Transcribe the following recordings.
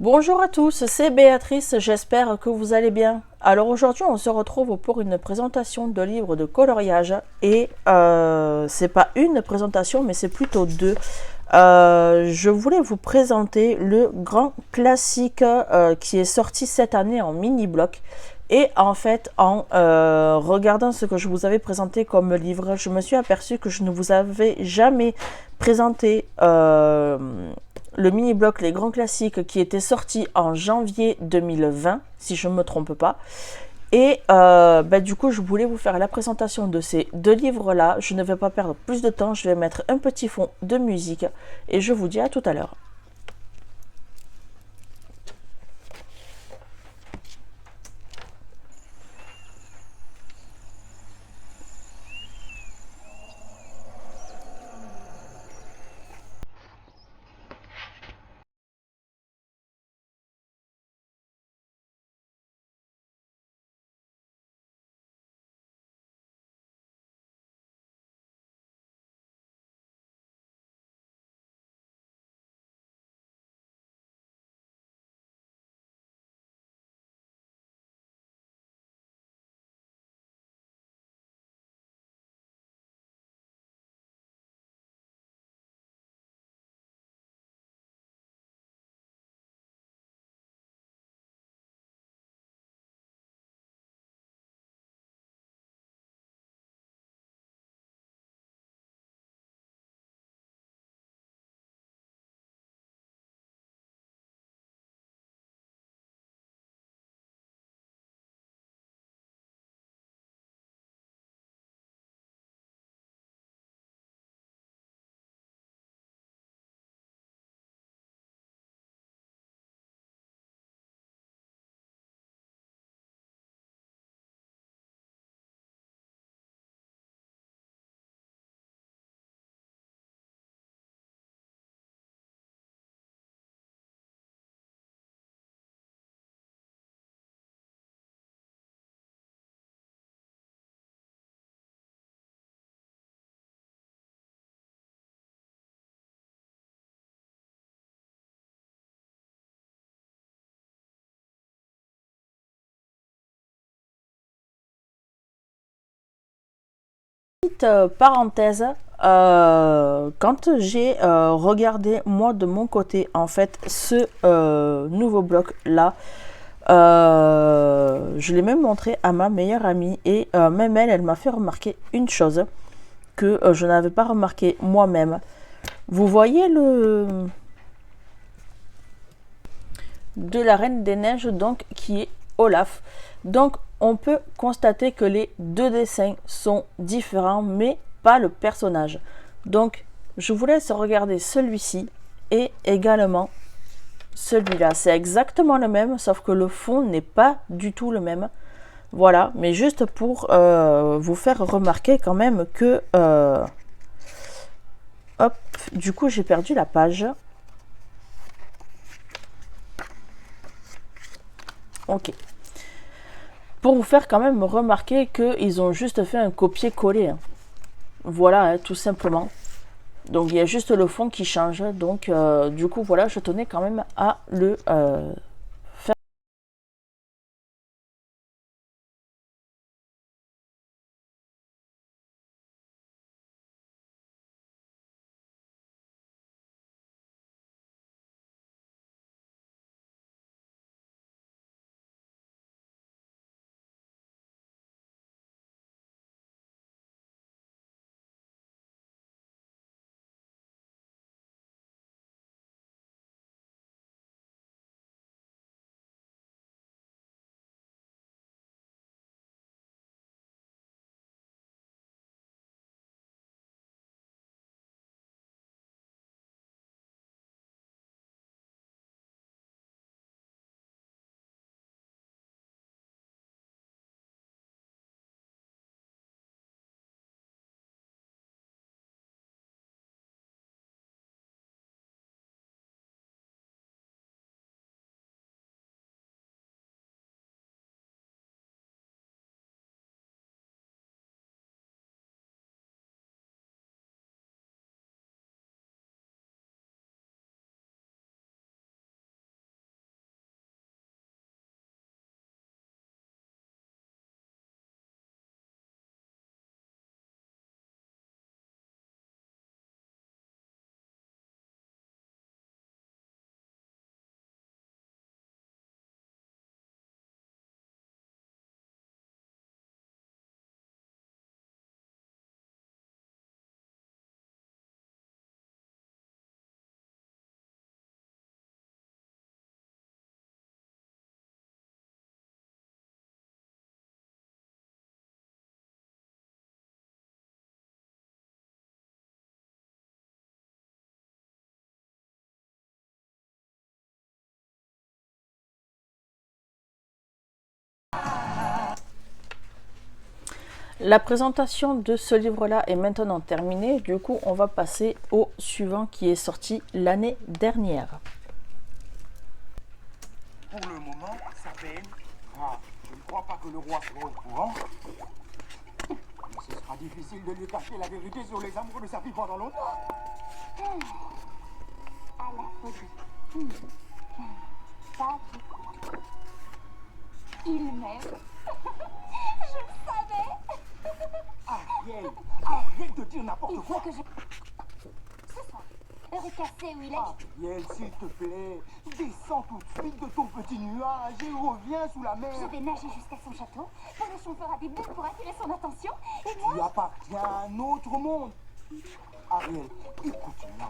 Bonjour à tous, c'est Béatrice, j'espère que vous allez bien. Alors aujourd'hui on se retrouve pour une présentation de livres de coloriage et c'est pas une présentation mais c'est plutôt deux. Je voulais vous présenter le grand classique qui est sorti cette année en mini-bloc. Et en fait, en regardant ce que je vous avais présenté comme livre, je me suis aperçue que je ne vous avais jamais présenté le mini-bloc Les Grands Classiques qui était sorti en janvier 2020, si je ne me trompe pas. Et du coup, je voulais vous faire la présentation de ces deux livres-là. Je ne vais pas perdre plus de temps, je vais mettre un petit fond de musique et je vous dis à tout à l'heure. Petite parenthèse, quand j'ai regardé moi de mon côté en fait ce nouveau bloc là, je l'ai même montré à ma meilleure amie et même elle m'a fait remarquer une chose que je n'avais pas remarqué moi-même. Vous voyez le de la Reine des Neiges donc qui est Olaf. Donc on peut constater que les deux dessins sont différents mais pas le personnage. Donc je vous laisse regarder celui-ci et également celui-là. C'est exactement le même sauf que le fond n'est pas du tout le même. Voilà, mais juste pour vous faire remarquer quand même que hop, du coup j'ai perdu la page. Ok. Pour vous faire quand même remarquer qu'ils ont juste fait un copier-coller. Hein. Voilà, hein, tout simplement. Donc il y a juste le fond qui change. Donc du coup, voilà, je tenais quand même à le La présentation de ce livre-là est maintenant terminée. Du coup, on va passer au suivant qui est sorti l'année dernière. Pour le moment, sa peine. Ah, je ne crois pas que le roi soit au courant. Mais ce sera difficile de lui cacher la vérité sur les amours de sa fille pendant longtemps. À la folie. Pas du tout. Il m'aime. Je le savais. Ariel, arrête de dire n'importe Il faut quoi. que je... Ce soir, heure est cassée où il est. Ariel, s'il te plaît, descends tout de suite de ton petit nuage et reviens sous la mer. Je vais nager jusqu'à son château. Polochon fera des bulles pour attirer son attention. Et Tu moi, appartiens à un autre monde. Ariel, écoute-moi.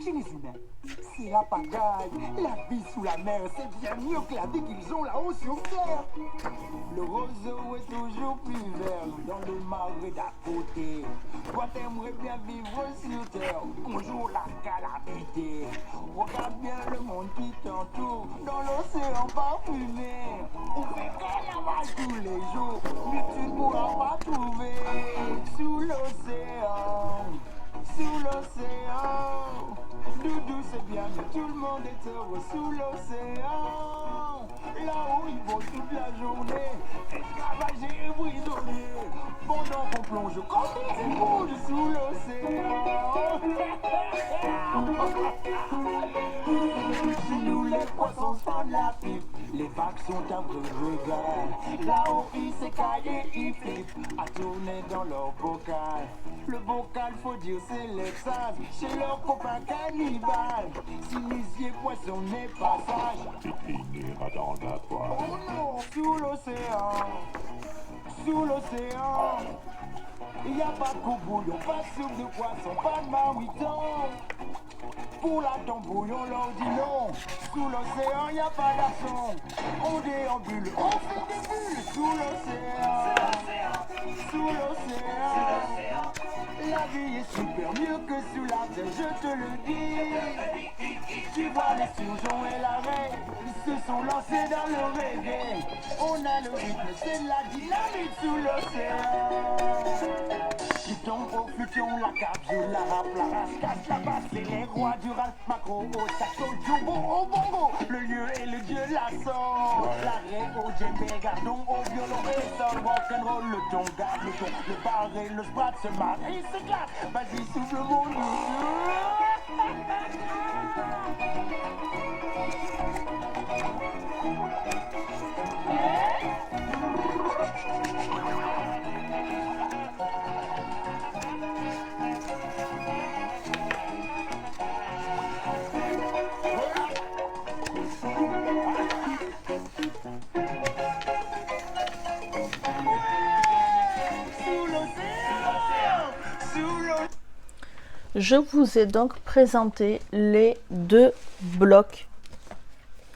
Chez les humains, c'est la pagaille. La vie sous la mer, c'est bien mieux que la vie qu'ils ont là-haut sur terre. Le roseau est toujours plus vert dans le marais d'à côté. Toi, t'aimerais bien vivre sur terre. Bonjour la calamité. Regarde bien le monde qui t'entoure dans l'océan parfumé. On fait carnaval tous les jours, mais tu ne pourras pas trouver sous l'océan. Sous l'océan, Doudou c'est bien, mais tout le monde est heureux sous l'océan. Là-haut ils vont toute la journée, esclavager et prisonniers, pendant qu'on plonge comme des éponges sous l'océan. Chez nous les poissons sont de la pipe, les vagues sont un vrai régal. Là-haut ils s'écaillent et ils flippent, à tourner dans leur bocal. Le bocal, faut dire, c'est l'extase chez leurs copains cannibales. Sinisier, poissonné, passage. Tu finiras dans la toile. Oh non, sous l'océan. Sous l'océan. Il n'y a pas de courbouillon, pas de soupe de poisson, pas de marmiton. Pour la tambouille, on leur dit non. Sous l'océan, y a pas d'arçon. On déambule, on fait des bulles. Sous l'océan. Sous l'océan. La vie est super mieux que sous la terre, je te le dis. Tu vois les surgeons et la reine, ils se sont lancés dans le reggae. On a le rythme, c'est de la dynamite sous l'océan. Pluton au Pluton, la cape, je la rappe, la race, casse la basse, c'est les rois du rap, macro, au saxo, jumbo, au bongo, le lieu et le dieu de la sauce. L'arrêt au djembé, gardon, au violon et sol, rock'n'roll, le ton, garde le ton, le bar et le sprat se marrent et s'éclatent. Vas-y, souffle mon Je vous ai donc présenté les deux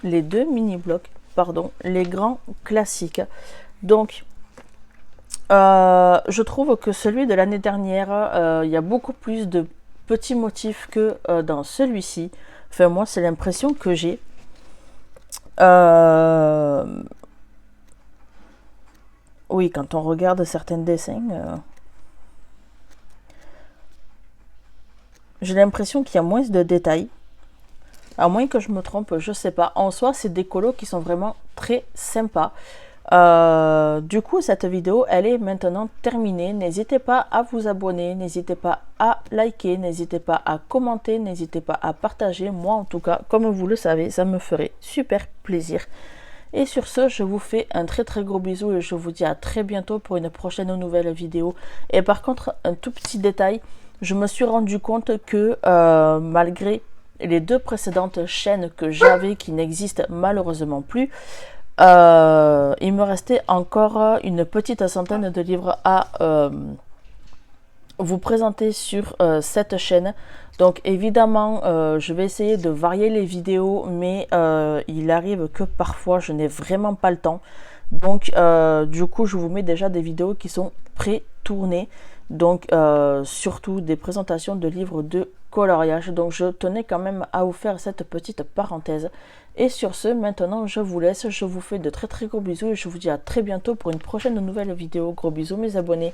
mini-blocs, pardon, les grands classiques. Donc, je trouve que celui de l'année dernière, il y a beaucoup plus de petits motifs que dans celui-ci. Enfin, moi, c'est l'impression que j'ai. Oui, quand on regarde certains dessins... j'ai l'impression qu'il y a moins de détails. À moins que je me trompe, je sais pas. En soi, c'est des colos qui sont vraiment très sympas. Du coup, cette vidéo, elle est maintenant terminée. N'hésitez pas à vous abonner, n'hésitez pas à liker, n'hésitez pas à commenter, n'hésitez pas à partager. Moi, en tout cas, comme vous le savez, ça me ferait super plaisir. Et sur ce, je vous fais un très gros bisou et je vous dis à très bientôt pour une prochaine nouvelle vidéo. Et par contre, un tout petit détail. Je me suis rendu compte que malgré les deux précédentes chaînes que j'avais qui n'existent malheureusement plus, il me restait encore une petite centaine de livres à vous présenter sur cette chaîne. Donc évidemment, je vais essayer de varier les vidéos, mais il arrive que parfois je n'ai vraiment pas le temps. Donc du coup, je vous mets déjà des vidéos qui sont pré-tournées. Donc surtout des présentations de livres de coloriage. Donc je tenais quand même à vous faire cette petite parenthèse. Et sur ce, maintenant je vous laisse. Je vous fais de très gros bisous et je vous dis à très bientôt pour une prochaine nouvelle vidéo. Gros bisous mes abonnés.